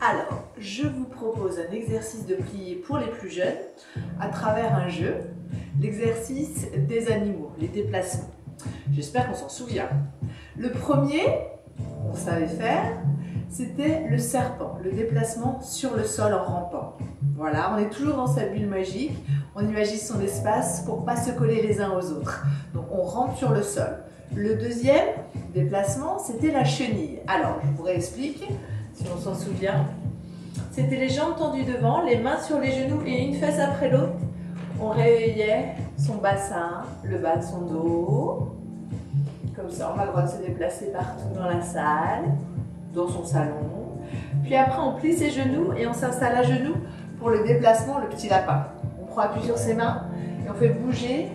Alors, je vous propose un exercice de plié pour les plus jeunes à travers un jeu, l'exercice des animaux, les déplacements. J'espère qu'on s'en souvient. Le premier qu'on savait faire, c'était le serpent, le déplacement sur le sol en rampant. Voilà, on est toujours dans sa bulle magique, on imagine son espace pour ne pas se coller les uns aux autres. Donc on rampe sur le sol. Le deuxième déplacement, c'était la chenille. Alors, je vous réexplique, si on s'en souvient. C'était les jambes tendues devant, les mains sur les genoux et une fesse après l'autre. On réveillait son bassin, le bas de son dos. Comme ça, on a le droit de se déplacer partout dans la salle, dans son salon. Puis après, on plie ses genoux et on s'installe à genoux pour le déplacement, le petit lapin. On prend appui sur ses mains et on fait bouger,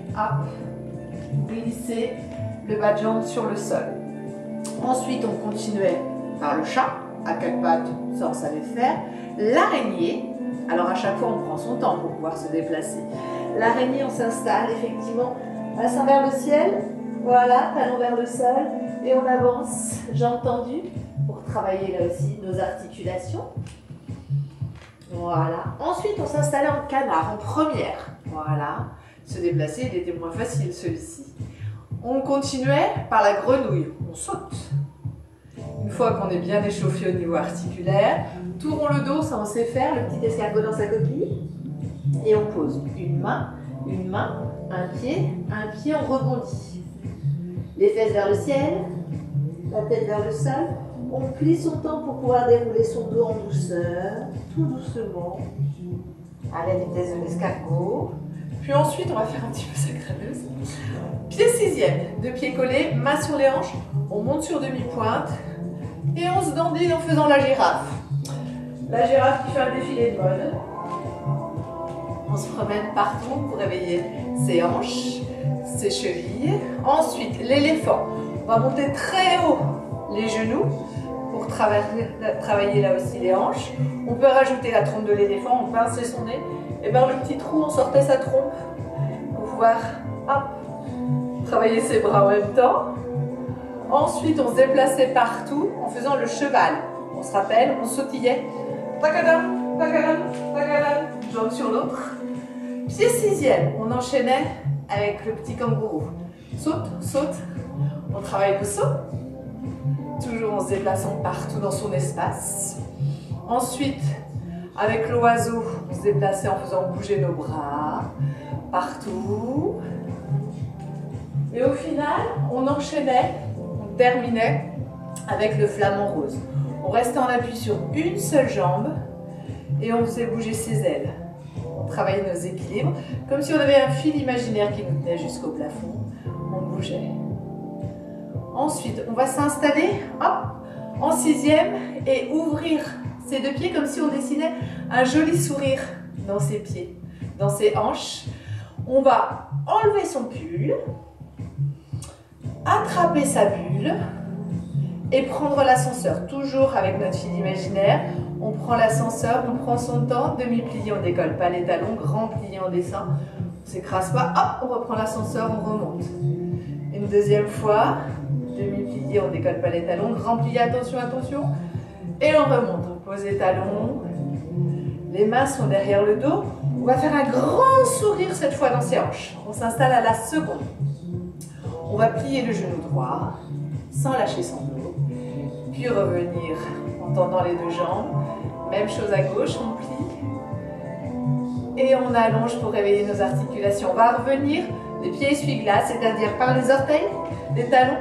glisser le bas de jambe sur le sol. Ensuite, on continuait par le chat, à quatre pattes, ça on savait faire. L'araignée, alors à chaque fois on prend son temps pour pouvoir se déplacer. L'araignée, on s'installe effectivement, bassin vers le ciel, voilà, talon vers le sol, et on avance, jambes tendues, pour travailler là aussi nos articulations. Voilà. Ensuite, on s'installait en canard, en première. Voilà. Se déplacer, il était moins facile celui-ci. On continuait par la grenouille. On saute. Une fois qu'on est bien échauffé au niveau articulaire, tournons le dos, ça on sait faire, le petit escargot dans sa coquille. Et on pose une main, un pied, on rebondit. Les fesses vers le ciel, la tête vers le sol. On plie son temps pour pouvoir dérouler son dos en douceur, tout doucement, à la vitesse de l'escargot. Puis ensuite, on va faire un petit peu sa crâneuse. Pied sixième, deux pieds collés, main sur les hanches. On monte sur demi-pointe et on se dandine en faisant la girafe. La girafe qui fait un défilé de mode. On se promène partout pour réveiller ses hanches, ses chevilles. Ensuite, l'éléphant. On va monter très haut les genoux pour travailler là aussi les hanches. On peut rajouter la trompe de l'éléphant, on pinçait son nez, et par le petit trou on sortait sa trompe pour pouvoir travailler ses bras en même temps. Ensuite on se déplaçait partout en faisant le cheval. On se rappelle, on sautillait, tagadam, tagadam, tagadam, jambe sur l'autre. Pied sixième, on enchaînait avec le petit kangourou. Saute, saute, on travaille le saut. Toujours en se déplaçant partout dans son espace. Ensuite, avec l'oiseau, on se déplaçait en faisant bouger nos bras partout. Et au final, on enchaînait, on terminait avec le flamant rose. On restait en appui sur une seule jambe et on faisait bouger ses ailes. On travaillait nos équilibres, comme si on avait un fil imaginaire qui nous tenait jusqu'au plafond. On bougeait. Ensuite, on va s'installer en sixième et ouvrir ses deux pieds comme si on dessinait un joli sourire dans ses pieds, dans ses hanches. On va enlever son pull, attraper sa bulle et prendre l'ascenseur. Toujours avec notre fil imaginaire, on prend l'ascenseur, on prend son temps, demi-plié, on décolle pas les talons, grand plié, on descend, on s'écrase pas, on reprend l'ascenseur, on remonte. Une deuxième fois, demi-plié, on décolle pas les talons, grand plié, attention, attention, et on remonte, on pose les talons, les mains sont derrière le dos, on va faire un grand sourire cette fois dans ses hanches, on s'installe à la seconde, on va plier le genou droit, sans lâcher son dos, puis revenir en tendant les deux jambes, même chose à gauche, on plie, et on allonge pour réveiller nos articulations, on va revenir, les pieds essuie-glace, c'est-à-dire par les orteils, les talons,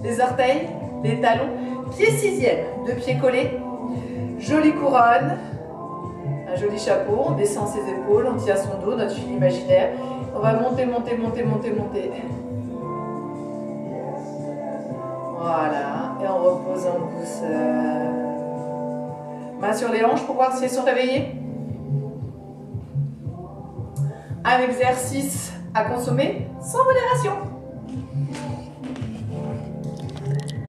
les orteils, les talons, pied sixième, deux pieds collés, jolie couronne, un joli chapeau, on descend ses épaules, on tient son dos, notre fil imaginaire, on va monter, monter, monter, monter, monter. Voilà, et on repose en douceur. Main sur les hanches pour voir si elles sont réveillées. Un exercice à consommer sans modération.